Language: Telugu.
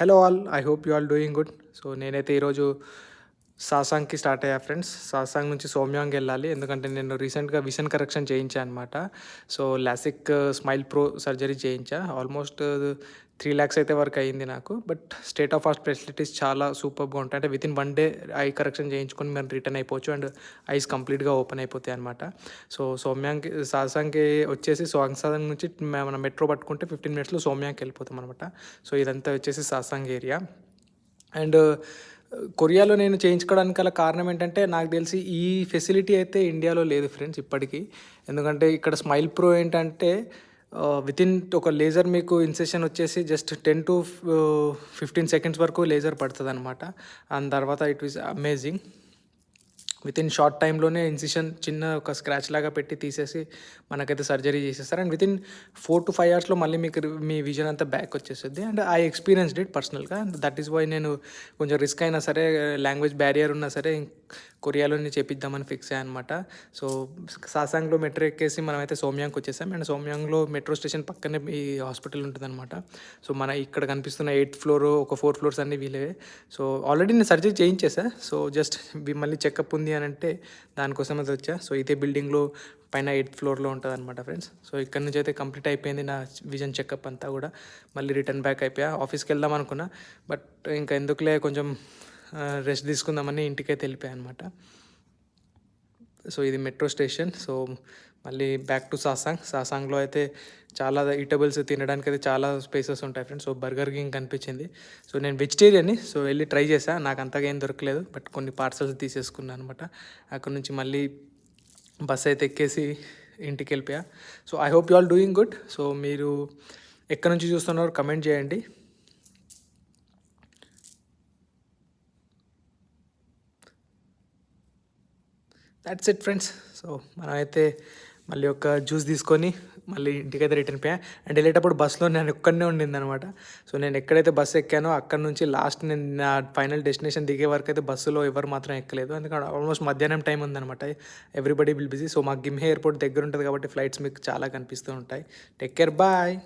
Hello all, I hope you all doing good. So నేనైతే ఈరోజు సాసాంగ్కి స్టార్ట్ అయ్యా ఫ్రెండ్స్. సాసాంగ్ నుంచి సోమ్యాంగ్ వెళ్ళాలి, ఎందుకంటే నేను రీసెంట్గా విజన్ కరెక్షన్ చేయించా అనమాట. So LASIK SMILE Pro surgery చేయించా. ఆల్మోస్ట్ 3 lakhs అయితే వరకు అయ్యింది నాకు. But state of art facilities చాలా సూపర్గా ఉంటాయి. అంటే వితిన్ 1 day ఐ కరెక్షన్ చేయించుకొని మనం రిటర్న్ అయిపోవచ్చు అండ్ ఐస్ కంప్లీట్గా ఓపెన్ అయిపోతాయి అనమాట. సో సోమ్యాంగ్కి సాసాంగ్కి వచ్చేసి సాంగ్ నుంచి మనం మెట్రో పట్టుకుంటే 15 minutesలో సోమ్యాంగ్కి వెళ్ళిపోతాం అనమాట. సో ఇదంతా వచ్చేసి సాసాంగ్ ఏరియా. అండ్ కొరియాలో నేను చేయించుకోవడానికి గల కారణం ఏంటంటే, నాకు తెలిసి ఈ ఫెసిలిటీ అయితే ఇండియాలో లేదు ఫ్రెండ్స్ ఇప్పటికీ. ఎందుకంటే ఇక్కడ స్మైల్ ప్రో ఏంటంటే వితిన్ ఒక లేజర్ మీకు ఇన్సెషన్ వచ్చేసి జస్ట్ 10 to 15 seconds వరకు లేజర్ పడుతుంది అనమాట. అండ్ తర్వాత it is amazing. Within short టైంలోనే ఇన్సిషన్ చిన్న ఒక స్క్రాచ్ లాగా పెట్టి తీసేసి మనకైతే సర్జరీ చేసేస్తారు. అండ్ వితిన్ 4 to 5 hours మళ్ళీ మీకు మీ విజన్ అంతా బ్యాక్ వచ్చేస్తుంది. అండ్ ఐ ఎక్స్పీరియన్స్డ్ ఇట్ పర్సనల్గా. అండ్ దట్ ఈస్ వై నేను కొంచెం రిస్క్ అయినా సరే, లాంగ్వేజ్ బ్యారియర్ ఉన్నా సరే కొరియాలోనే చేపిద్దామని ఫిక్స్ అయ్యా అనమాట. సో సాసాంగ్లో మెట్రో ఎక్కేసి మనమైతే సోమ్యాంగ్కి వచ్చేసాం. అండ్ సోమ్యాంగ్లో మెట్రో స్టేషన్ పక్కనే ఈ హాస్పిటల్ ఉంటుందన్నమాట. సో మన ఇక్కడ కనిపిస్తున్న 8th floor, ఒక 4 floors అన్నీ వీలేవే. సో ఆల్రెడీ నేను సర్జరీ చేయించేసా. సో జస్ట్ మళ్ళీ చెకప్ ఉంది అని అంటే దానికోసం అయితే వచ్చా. సో ఇదే బిల్డింగ్లో పైన 8th floor ఉంటుంది అనమాట ఫ్రెండ్స్. సో ఇక్కడ నుంచి అయితే కంప్లీట్ అయిపోయింది నా విజన్ చెకప్ అంతా కూడా. మళ్ళీ రిటర్న్ బ్యాక్ అయిపోయా. ఆఫీస్కి వెళ్దాం అనుకున్నా, బట్ ఇంకా ఎందుకులే కొంచెం రెస్ట్ తీసుకుందామని ఇంటికైతే వెళ్ళిపోయా అనమాట. సో ఇది మెట్రో స్టేషన్. సో మళ్ళీ బ్యాక్ టు సాసాంగ్లో అయితే చాలా ఈటబుల్స్ తినడానికి అయితే చాలా స్పేసెస్ ఉంటాయి ఫ్రెండ్స్. సో బర్గర్ కింగ్ కనిపించింది. సో నేను వెజిటేరియన్ని, సో వెళ్ళి ట్రై చేసా. నాకు అంతగా ఏం దొరకలేదు, బట్ కొన్ని పార్సల్స్ తీసేసుకున్నాను అనమాట. అక్కడ నుంచి మళ్ళీ బస్ అయితే ఎక్కేసి ఇంటికి వెళ్ళిపోయా. So I hope you all doing good. So మీరు ఎక్కడి నుంచి చూస్తున్నారో కమెంట్ చేయండి. That's it friends. సో మనమైతే మళ్ళీ ఒక జ్యూస్ తీసుకొని మళ్ళీ ఇంటికైతే రిటర్న్ పోయా. అండ్ వెళ్ళేటప్పుడు బస్సులో నేను ఒక్కడనే ఉండింది అనమాట. సో నేను ఎక్కడైతే బస్సు ఎక్కానో అక్కడ నుంచి లాస్ట్ నేను నా ఫైనల్ డెస్టినేషన్ దిగే వరకు అయితే బస్సులో ఎవరు మాత్రం ఎక్కలేదు. ఎందుకంటే ఆల్మోస్ట్ మధ్యాహ్నం టైం ఉందనమాట. Everybody will busy. సో మాకు గిమ్హే ఎయిర్పోర్ట్ దగ్గర ఉంటుంది కాబట్టి ఫ్లైట్స్ మీకు చాలా కనిపిస్తూ ఉంటాయి. Take care, bye.